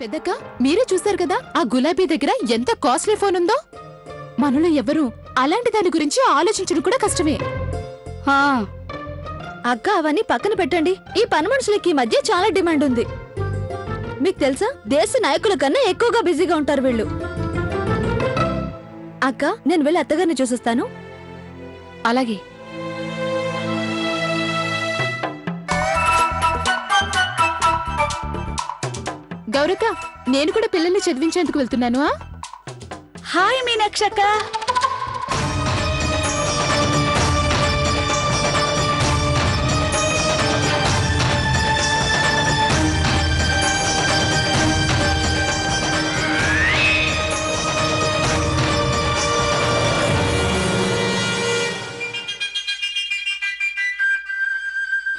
పెద్దక్క మీరే చూశారు కదా ఆ గులాబీ దగ్గర ఎంత కాస్ట్లీ ఫోన్ ఉందో. మనలో ఎవరు అలాంటి దాని గురించి ఆలోచించడం కూడా కష్టమే. అక్క అవన్నీ పక్కన పెట్టండి. ఈ పని మనుషులకి ఈ మధ్య చాలా డిమాండ్ ఉంది. మీకు తెలుసా, దేశ నాయకుల కన్నా ఎక్కువగా బిజీగా ఉంటారు వీళ్ళు. అక్క నేను వెళ్ళి అత్తగారిని చూసిస్తాను. అలాగే. గౌరక్క నేను కూడా పిల్లల్ని చదివించేందుకు వెళ్తున్నాను. హాయ్ మీనాక్షక్క.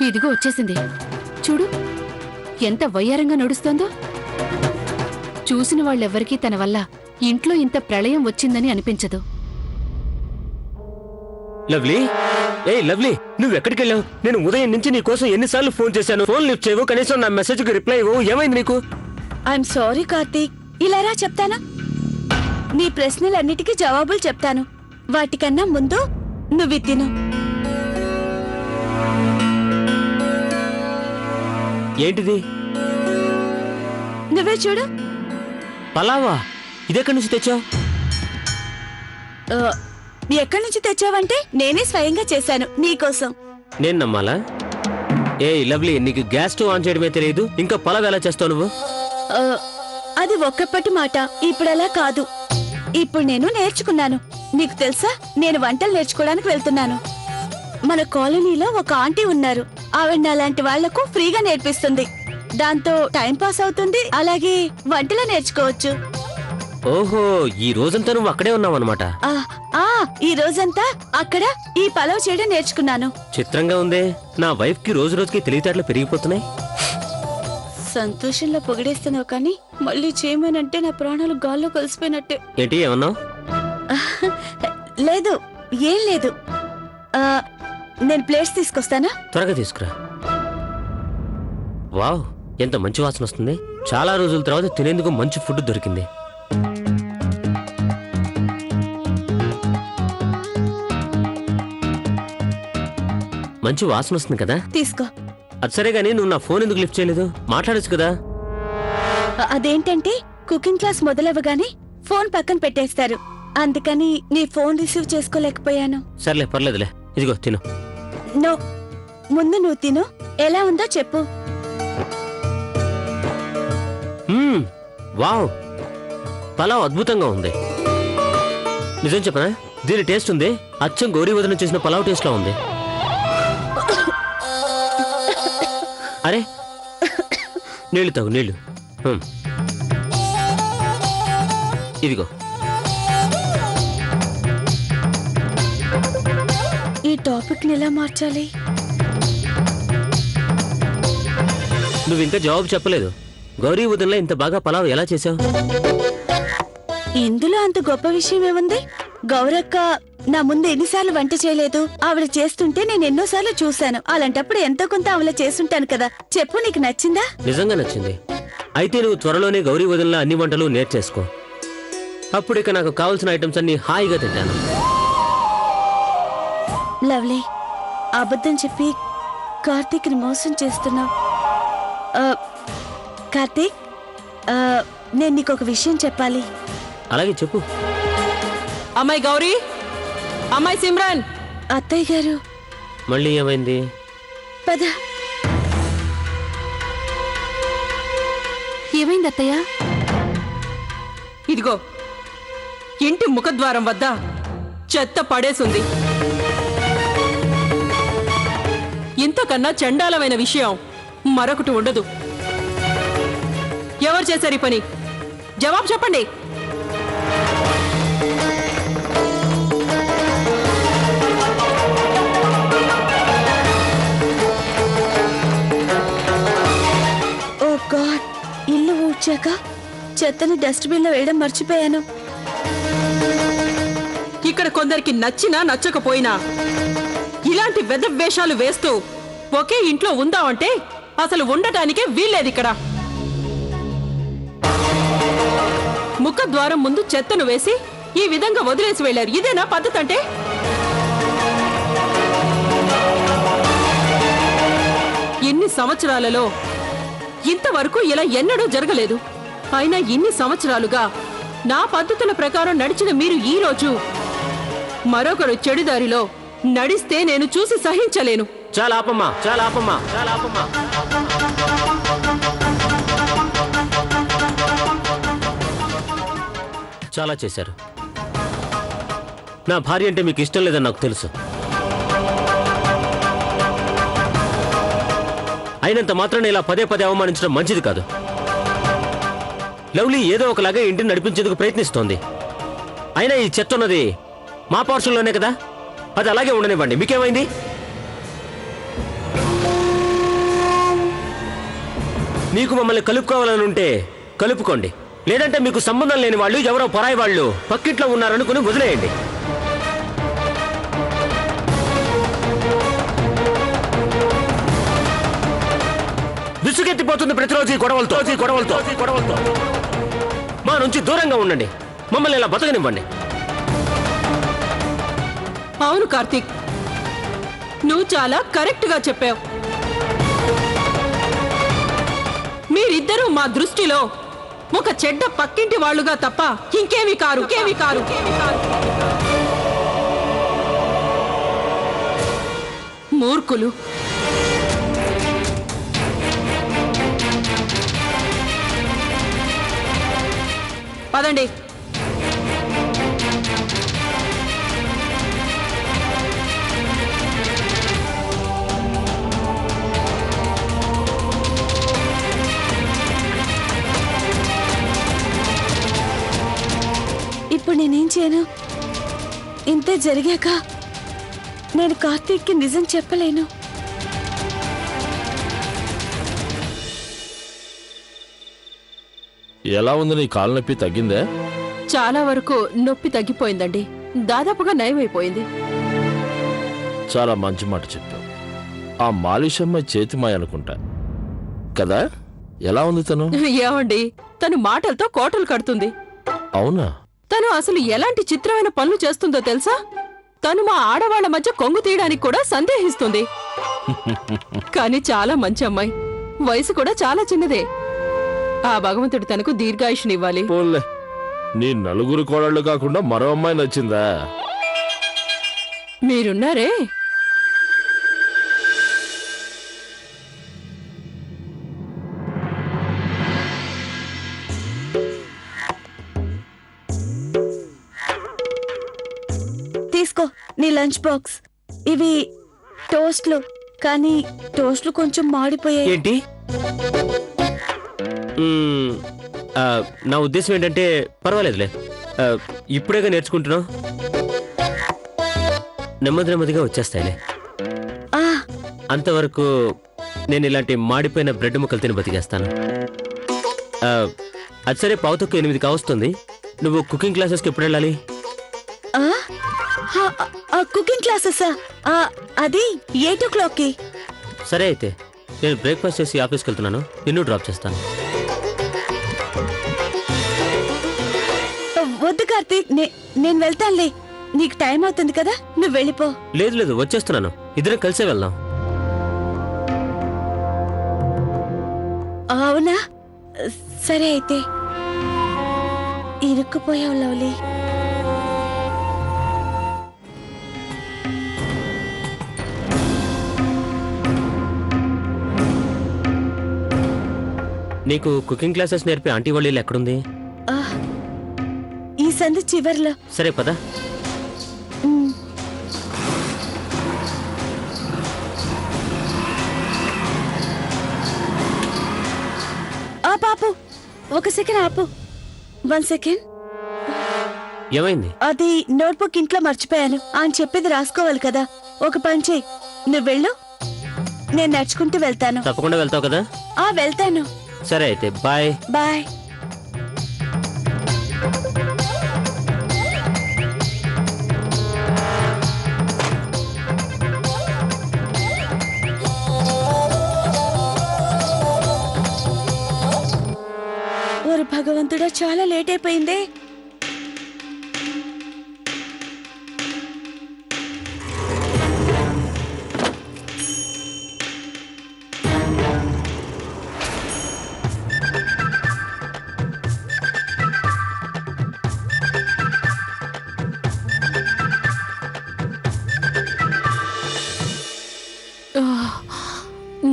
ఇదిగో వచ్చేసింది. చూడు ఎంత వయ్యారంగా నడుస్తోందో. చూసిన వాళ్ళెవ్వరికీ తన వల్ల ఇంట్లో ఇంత ప్రళయం వచ్చిందని అనిపించదు. లవ్లీ, ఏ లవ్లీ, నువ్వెక్కడికి వెళ్ళావు? నేను ఉదయం నుంచి నీ కోసం ఎన్నిసార్లు ఫోన్ చేశాను, ఫోన్ లిఫ్ట్ చేయవు, కనీసం నా మెసేజ్ కి రిప్లై ఇవ్వవు. ఏమైంది నీకు? I'm sorry Karthik. ఇలారా చెప్తానా? నీ ప్రశ్నలన్నిటికీ జవాబులు చెప్తాను. వాటికన్నా ముందు నువ్వు తిను. ఏంటిది? నువ్వే చూడు. పలావా? ఇదెక్కడి నుంచి తెచ్చావు? ఎక్కడి నుంచి తెచ్చావంటే నేనే స్వయంగా చేశాను నీకోసం. నేను నమ్మాలా? ఏ లవ్లీ, నీకు గ్యాస్ స్టవ్ ఆన్ చేయడమే తెలియదు, ఇంకా పలావ్ ఎలా చేస్తావు నువ్వు? అది ఒక్కప్పటి మాట, ఇప్పుడలా కాదు. ఇప్పుడు నేను నేర్చుకున్నాను. నీకు తెలుసా, నేను వంటలు నేర్చుకోవడానికి వెళ్తున్నాను. మన కాలనీలో ఒక ఆంటీ ఉన్నారు. ఆవిడ అలాంటి వాళ్లకు ఫ్రీగా నేర్పిస్తుంది. దాంతో టైం పాస్ అవుతుంది, అలాగే వంటలు నేర్చుకోవచ్చు. ఓహో, ఈ రోజంతా నువ్వు అక్కడే ఉన్నావు అనమాట. ఈ రోజంతా అక్కడ ఈ పలావ్ చేయడం నేర్చుకున్నాను. చిత్రంగా ఉందే, నా వైఫ్ కి రోజు రోజుకి తెలివితేటలు పెరిగిపోతున్నాయి. సంతోషంలో పొగిడేస్తున్నావు, కానీ మళ్ళీ చేయమనంటే నా ప్రాణాలు గాల్లో కలిసిపోయినట్టే. ఏంటి, ఏమన్నావు? లేదు, ఏం లేదు. నేను ప్లేట్స్ తీసుకొస్తానా? త్వరగా తీసుకురా. వావ్, ఎంత మంచి వాసన వస్తుంది. చాలా రోజుల తర్వాత తినేందుకు మంచి ఫుడ్ దొరికింది. మంచి వాసన వస్తుంది కదా? తీసుకో. అది సరే గానీ నువ్వు నా ఫోన్ ఎందుకు లిఫ్ట్ చేయలేదు? మాట్లాడచ్చు కదా. అదేంటంటే కుకింగ్ క్లాస్ మొదలవ్వగానే ఫోన్ పక్కన పెట్టేస్తారు, అందుకని నీ ఫోన్ రిసీవ్ చేసుకోలేకపోయాను. సర్లే, పర్లేదులే. ఇదిగో తిను. నో, ముందు నువ్వు తిను. ఎలా ఉందో చెప్పు. వావ్, పలావ్ అద్భుతంగా ఉంది. నిజం చెప్పనా, దీని టేస్ట్ ఉంది అచ్చం గౌరీ వదిన చేసిన పలావ్ టేస్ట్ లా ఉంది. అరే, నీళ్లు తాగు, నీళ్లు. ఇదిగో. ఈ టాపిక్ ని ఎలా మార్చాలి? నువ్వు ఇంకా జవాబు చెప్పలేదు. గౌరీ వదినలో ఇంత బాగా పలావ్ ఎలా చేసావు? ఇందులో అంత గొప్ప విషయం ఏముంది? గౌరక్క నా ముందు ఎన్నిసార్లు వంట చేయలేదు. ఆవిడ చేస్తుంటే నేను ఎన్నోసార్లు చూశాను. అలాంటప్పుడు ఎంతో కొంత ఆవిడ చేస్తుంటాను కదా. చెప్పు, నీకు నచ్చిందా? నిజంగా నచ్చింది. అయితే నువ్వు త్వరలోనే గౌరీ వదినలో అన్ని వంటలు నేర్చేసుకో. అప్పుడు ఇక నాకు కావాల్సిన ఐటమ్స్ అన్ని హాయిగా తింటాను. లవ్లీ, అబద్ధం చెప్పి కార్తీక్ ని మోసం చేస్తున్నావు. కార్తీక్, నేను నీకు ఒక విషయం చెప్పాలి. అలాగే చెప్పు. అమ్మాయి గౌరీ, అమ్మాయి సిమ్రాన్. అత్తయ్య గారు. మళ్ళీ ఏమైంది? పద. ఏమైంది అత్తయ్య? ఇదిగో, ఇంటి ముఖద్వారం వద్ద చెత్త పడేసుంది. ఇంతకన్నా చండాలమైన విషయం మరొకటి ఉండదు. ఎవరు చేశారు ఈ పని? జవాబు చెప్పండి. ఓ గాడ్, ఇల్లు ఊడ్చాక చెత్తని డస్ట్బిన్ లో వేయడం మర్చిపోయాను. ఇక్కడ కొందరికి నచ్చినా నచ్చకపోయినా ఇలాంటి వెధవేషాలు వేస్తూ ఒకే ఇంట్లో ఉందామంటే అసలు ఉండటానికే వీల్లేదు ఇక్కడ. ముఖద్వారం ముందు చెత్తను వేసి ఈ విధంగా వదిలేసి వెళ్లారు. ఇదేనా పద్ధతి అంటే? ఎన్ని సంవత్సరాలలో ఇంతవరకు ఇలా ఎన్నడూ జరగలేదు. అయినా ఇన్ని సంవత్సరాలుగా నా పద్ధతుల ప్రకారం నడిచిన మీరు ఈ రోజు మరొకరు చెడుదారిలో నడిస్తే నేను చూసి సహించలేను. చాలా ఆపమ్మా, చాలా ఆపమ్మా, చాలా ఆపమ్మా. చాలా చేశారు. నా భార్య అంటే మీకు ఇష్టం లేదని నాకు తెలుసు. అయినంత మాత్రాన ఇలా పదే పదే అవమానించడం మంచిది కాదు. లవ్లీ ఏదో ఒకలాగా ఇంటిని నడిపించేందుకు ప్రయత్నిస్తోంది. అయినా ఈ చెత్త ఉన్నది మా పార్సల్లోనే కదా, అది అలాగే ఉండనివ్వండి. మీకేమైంది? మీకు మమ్మల్ని కలుపుకోవాలని ఉంటే కలుపుకోండి, లేదంటే మీకు సంబంధం లేని వాళ్ళు, ఎవరో పరాయి వాళ్ళు పక్కింట్లో ఉన్నారనుకుని వదిలేయండి. విసుగెత్తిపోతుంది ప్రతిరోజు ఈ గొడవలతో. మా నుంచి దూరంగా ఉండండి, మమ్మల్ని ఇలా బతకనివ్వండి. అవును కార్తీక్, నువ్వు చాలా కరెక్ట్ గా చెప్పావు. మీరిద్దరూ మా దృష్టిలో ఒక చెడ్డ పక్కింటి వాళ్ళుగా తప్ప ఇంకేమీ కారు. మూర్ఖులు. పదండి. ఇప్పుడు నేనేం చేయను? ఇంతే జరిగాక నేను కార్తీక్కి నిజం చెప్పలేను. ఎలా ఉంది? నీ కాలు నొప్పి తగ్గిందే? చాలా వరకు నొప్పి తగ్గిపోయిందండి. దాదాపుగా నయమైపోయింది. చాలా మంచి మాట చెప్పావు. ఆ మాలిషమ్మ చేతిమాయ అనుకుంటా కదా? ఎలా ఉంది తను? ఏమండి, తను మాటలతో కోటలు కడుతుంది. అవునా? తను అసలు ఎలాంటి చిత్రమైన పనులు చేస్తుందో తెలుసా? తను మా ఆడవాళ్ల మధ్య కొంగు తీయడానికి కూడా సందేహిస్తుంది. కానీ చాలా మంచి అమ్మాయి. వయసు కూడా చాలా చిన్నదే. ఆ భగవంతుడు తనకు దీర్ఘాయుష్నివ్వాలి. పోన్లే, నీ నలుగురు కోడళ్ళు కాకుండా మరో అమ్మాయి నచ్చిందా? మీరున్నారే. తీసుకో నీ లంచ్ బాక్స్. ఇవి టోస్ట్లు, కానీ టోస్ట్లు కొంచెం మాడిపోయాయి. ఏంటి? నా ఉద్దేశం ఏంటంటే పర్వాలేదులే, ఇప్పుడేగా నేర్చుకుంటున్నావు, నెమ్మదిగా వచ్చేస్తాయిలే. ఆ, అంతవరకు నేను ఇలాంటి మాడిపోయిన బ్రెడ్ ముక్కలు తిని బతికేస్తాను. అది సరే, పావుతొక్కు 8 కావస్తుంది. నువ్వు కుకింగ్ క్లాసెస్కి ఎప్పుడు వెళ్ళాలి? ఆ, కుకింగ్ క్లాసెస్ అది 8 o'clockకి. సరే అయితే నేను బ్రేక్ఫాస్ట్ చేసి ఆఫీస్కి వెళ్తున్నాను, నిన్ను డ్రాప్ చేస్తాను. వద్దు కార్తీక్, నేను వెళ్తానులే. నీకు టైం అవుతుంది కదా, నువ్వు వెళ్ళిపో. లేదు వచ్చేస్తున్నాను, ఇద్దరం కలిసే వెళ్దాం. అవునా? సరే అయితే. ఇరుక్కుపోయావు లవ్లీ. నీకు కుకింగ్ క్లాసెస్ నేర్పే ఆంటీ వాళ్ళ ఇల్లు ఎక్కడుంది? ఈ సందు చివర్లో. సరే పద. పాపు, ఒక సెకండ్ ఆపు. 1 second. ఏమైంది? అది నోట్బుక్ ఇంట్లో మర్చిపోయాను. ఆయన చెప్పేది రాసుకోవాలి కదా. ఒక పని చెయ్యి, నువ్వు వెళ్ళు, నేను నడుచుకుంటూ వెళ్తాను. తప్పకుండా వెళ్తావు కదా? వెళ్తాను. సరే అయితే బాయ్. బాయ్. ஒரு భగవంతుడా. భగవంతుడా, చాలా లేట్ అయిపోయిందే.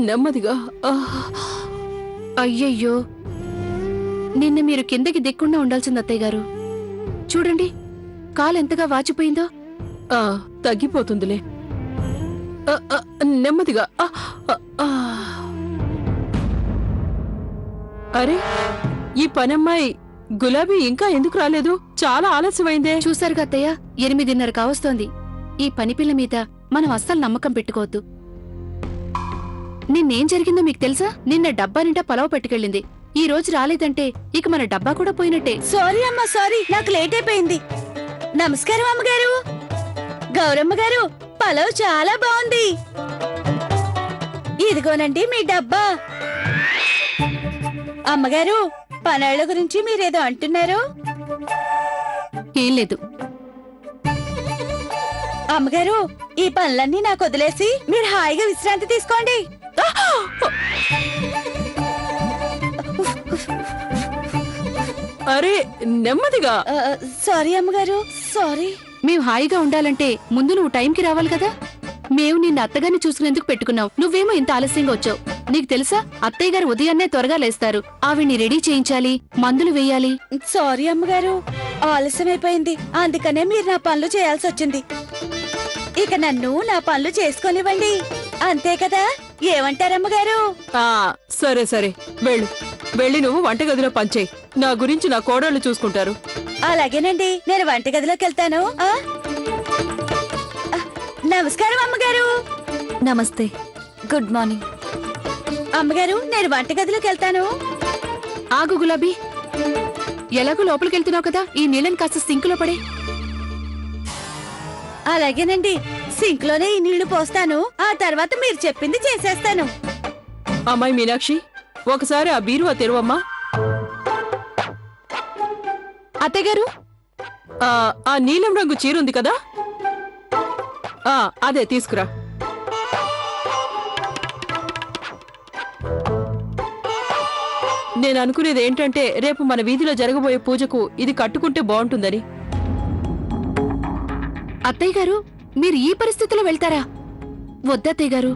నెమ్మదిగా. అయ్యయ్యో, నిన్న మీరు కిందకి దిక్కుండా ఉండాల్సింది అత్తయ్య గారు. చూడండి, కాలు ఎంతగా వాచిపోయిందో. తగ్గిపోతుందిలే. నెమ్మదిగా. అరే, ఈ పనమ్మాయి గులాబీ ఇంకా ఎందుకు రాలేదు? చాలా ఆలస్యమైందే. చూసారుగా అత్తయ్య, 8:30 కావస్తోంది. ఈ పనిపిల్ల మీద మనం అస్సలు నమ్మకం పెట్టుకోవద్దు. నిన్నేం జరిగిందో మీకు తెలుసా? నిన్న డబ్బా నిండా పలావ్ పెట్టుకెళ్ళింది. ఈ రోజు రాలేదంటే ఇక మన డబ్బా కూడా పోయినట్టే. సారీ అమ్మా, సారీ, నాకు లేట్ అయిపోయింది. నమస్కారం అమ్మగారు. గౌరమ్మ గారు, పలావ్ చాలా బాగుంది. ఇదిగోనండి మీ డబ్బా. అమ్మగారు, పనాళ్ల గురించి మీరేదో అంటున్నారు. ఏం లేదు. అమ్మగారు, ఈ పనులన్నీ నాకు వదిలేసి మీరు హాయిగా విశ్రాంతి తీసుకోండి. అరే, నెమ్మదిగా. సారీ అమ్మగారు, సారీ. మేం హాయిగా ఉండాలంటే ముందు నువ్వు టైంకి రావాలి కదా. మేము నిన్న అత్తగారిని చూసుకునేందుకు పెట్టుకున్నావు. నువ్వేమో ఇంత ఆలస్యంగా వచ్చావు. నీకు తెలుసా, అత్తయ్య గారు ఉదయాన్నే త్వరగా లేస్తారు. ఆవిడ్ని రెడీ చేయించాలి, మందులు వేయాలి. సారీ అమ్మగారు, ఆలస్యమైపోయింది. అందుకనే మీరు నా పనులు చేయాల్సి వచ్చింది. ఇక నన్ను నా పనులు చేసుకొనివ్వండి, అంతే కదా? ఏమంటారమ్మగారు? సరే సరే, వెళ్ళు. వెళ్ళి నువ్వు వంటగదిలో పనిచేయి. నా గురించి నా కోడళ్ళు చూసుకుంటారు. అలాగేనండి, నేను వంటగదిలోకి వెళ్తాను. నమస్కారం అమ్మగారు. నమస్తే, గుడ్ మార్నింగ్. అమ్మగారు, నేను వంటగదిలోకి వెళ్తాను. ఆగు గులాబీ, ఎలాగో లోపలికెళ్తున్నావు కదా, ఈ నీళ్ళని కాస్త సింకులో పడే. అలాగేనండి, సింక్ లోనే ఈ నీళ్లు పోస్తాను. ఆ తర్వాత మీరు చెప్పింది చేసేస్తాను. అమ్మాయి మీనాక్షి, ఒకసారి ఆ బీరువా తెరువమ్మా. అత్తయ్య గారు, ఆ నీలం రంగు చీరుంది కదా, అదే తీసుకురా. నేను అనుకునేది ఏంటంటే, రేపు మన వీధిలో జరగబోయే పూజకు ఇది కట్టుకుంటే బాగుంటుందని. అత్తయ్య గారు, మీరు ఈ పరిస్థితిలో వెళ్తారా? వద్దత్తయ్య గారు.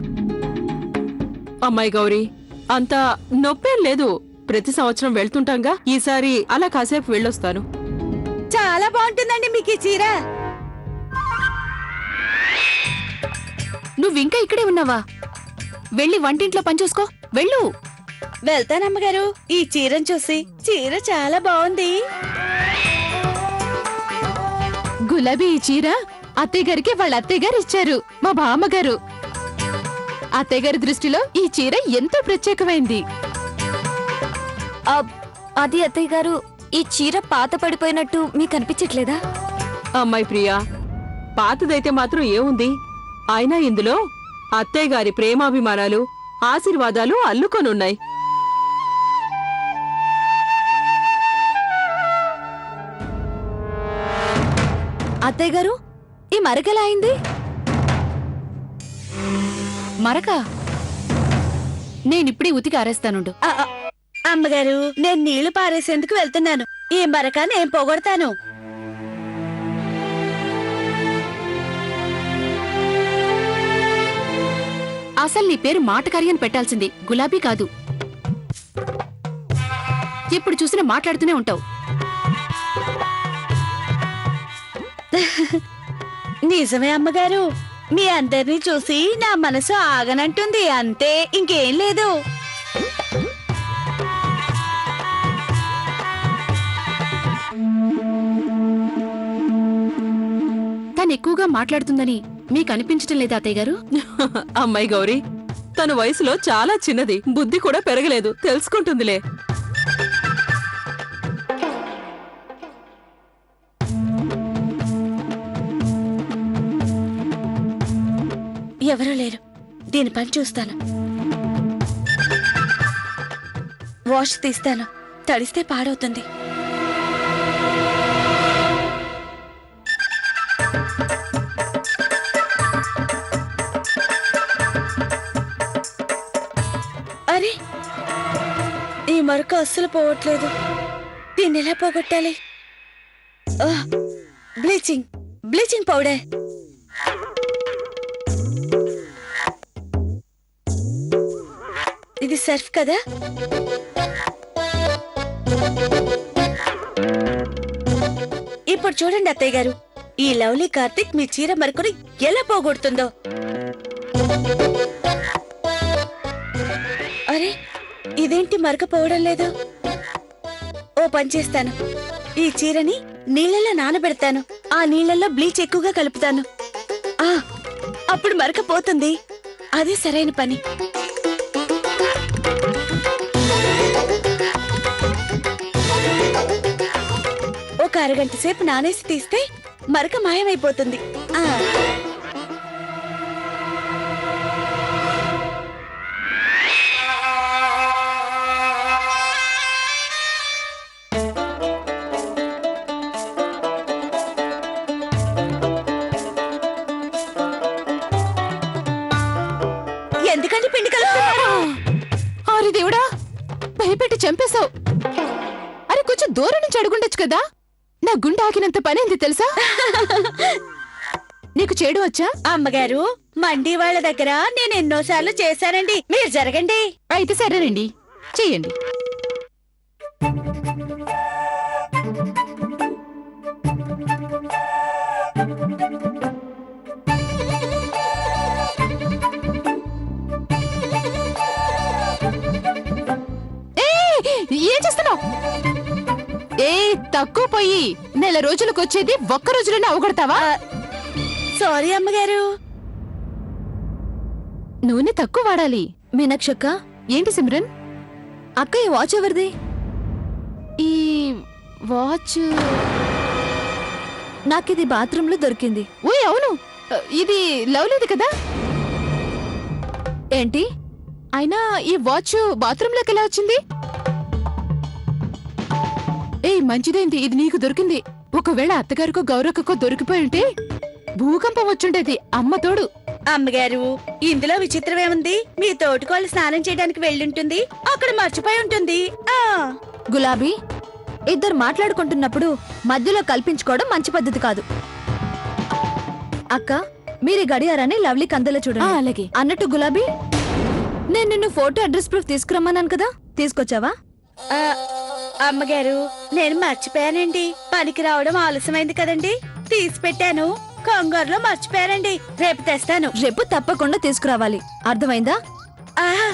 అమ్మాయి గౌరీ, అంతా నొప్పేం లేదు. ప్రతి సంవత్సరం వెళ్తుంటాంగా, ఈసారి అలా కాసేపు వెళ్ళొస్తాను. చాలా బాగుంటుందండి మీకు ఈ చీర. నువ్వింకా ఇక్కడే ఉన్నావా? వెళ్ళి వంటింట్లో పనిచూసుకో, వెళ్ళు. వెళ్తానమ్మగారు. ఈ చీరను చూసి, చీర చాలా బాగుంది. గులాబీ ఈ చీర అత్తయ్య గారికి వాళ్ళ అత్తయ్య గారు ఇచ్చారు, మా బామ్మగారు. అత్తయ్య గారి దృష్టిలో ఈ చీర ఎంతో ప్రత్యేకమైంది. అది అత్తయ్య గారు, ఈ చీర పాత పడిపోయినట్టు మీకు అనిపించట్లేదా? అమ్మాయి ప్రియా, పాతదైతే మాత్రం ఏముంది? అయినా ఇందులో అత్తయ్య గారి ప్రేమాభిమానాలు, ఆశీర్వాదాలు అల్లుకొనున్నాయి. అత్తయ్య గారు, ఈ మరకెలా అయింది? మరక నేనిప్పుడే ఉతికి ఆరేస్తానుండు. అమ్మగారు, నేను నీళ్లు పారేసేందుకు వెళ్తున్నాను. ఈ మరక నేను పోగొడతాను. అసలు నీ పేరు మాటకారి అని పెట్టాల్సింది, గులాబీ కాదు. ఎప్పుడు చూసినా మాట్లాడుతూనే ఉంటావు. నిజమే అమ్మగారు, మీ అందరినీ చూసి నా మనసు ఆగనంటుంది, అంతే, ఇంకేం లేదు. తను ఎక్కువగా మాట్లాడుతుందని మీకు అనిపించటం లేదా అత్తయ్య గారు? అమ్మాయి గౌరీ, తన వయసులో చాలా చిన్నది, బుద్ధి కూడా పెరగలేదు, తెలుసుకుంటుందిలే. ఎవరూ లేరు, దీని పని చూస్తాను. వాష్ తీస్తాను, తడిస్తే పాడవుతుంది. ఈ మరక అస్సలు పోవట్లేదు. దీన్ని ఎలా పోగొట్టాలి? Bleaching bleaching powder. ఇది సర్ఫ్ కదా? ఇప్పుడు చూడండి అత్తయ్య గారు, ఈ లవ్లీ కార్తిక్ మీ చీర మరకను ఎలా పోగొడుతుందో. అరే, ఇదేంటి మరక పోవడం లేదు? ఓ పని చేస్తాను, ఈ చీరని నీళ్ళలో నానబెడతాను. ఆ నీళ్ళల్లో బ్లీచ్ ఎక్కువగా కలుపుతాను. అప్పుడు మరక పోతుంది. అదే సరైన పని. ఒక అరగంట సేపు నానేసి తీస్తే మరక మాయమైపోతుంది. ఎందుకంటే పిండి కలుపుతున్నారు? అరే దేవుడా, భయపెట్టి చంపేశావు. అరే కొంచెం దూరం నుంచి అడుగుండొచ్చు కదా. నా గుండె ఆగినంత పనేంది తెలుసా? నీకు చేయడం వచ్చా? అమ్మగారు, మండి వాళ్ళ దగ్గర నేను ఎన్నోసార్లు చేశానండి. మీరు జరగండి. అయితే సరేనండి, చెయ్యండి. ఏం చేస్తున్నావు? తక్కువ పోయి నెల రోజులకు వచ్చేది ఒక్క రోజులోనే అవగొడతావా? సారీ అమ్మగారు. నూనె తక్కువ వాడాలి. మీనాక్షక్క, ఏంటి సిమ్రన్? అక్క ఈ వాచ్ ఎవరిది? ఈ వాచ్ నాకిది బాత్రూమ్ లో దొరికింది. ఓయ్ అవును, ఇది లవ్లీది కదా. ఏంటి? అయినా ఈ వాచ్ బాత్రూమ్ లోకి ఎలా వచ్చింది? మంచిదైంది ఇది నీకు దొరికింది. ఒకవేళ అత్తగారికో గౌరక్కకో దొరికిపోయి ఉంటే భూకంపం వచ్చుండేది. అమ్మ తోడు. అమ్మగారు, ఇందులో విచిత్రమేముంది? మీ తోటికోళ్ళు స్నానం చేయడానికి వెళ్ళుంటుంది, అక్కడ మర్చిపోయి ఉంటుంది. గులాబీ, ఇద్దరు మాట్లాడుకుంటున్నప్పుడు మధ్యలో కల్పించుకోవడం మంచి పద్ధతి కాదు. అక్క, మీరు గడియారాన్ని లవ్లీ కందలో చూడండి. అలాగే. అన్నట్టు గులాబీ, నేను నిన్ను ఫోటో అడ్రస్ ప్రూఫ్ తీసుకురమ్మన్నాను కదా, తీసుకొచ్చావా? అమ్మగారు, నేను మర్చిపోయానండి. పనికి రావడం ఆలస్యమైంది కదండి, తీసి పెట్టాను. కంగారులో మర్చిపోయానండి. రేపు తెస్తాను. రేపు తప్పకుండా తీసుకురావాలి, అర్థమైందా? ఆహా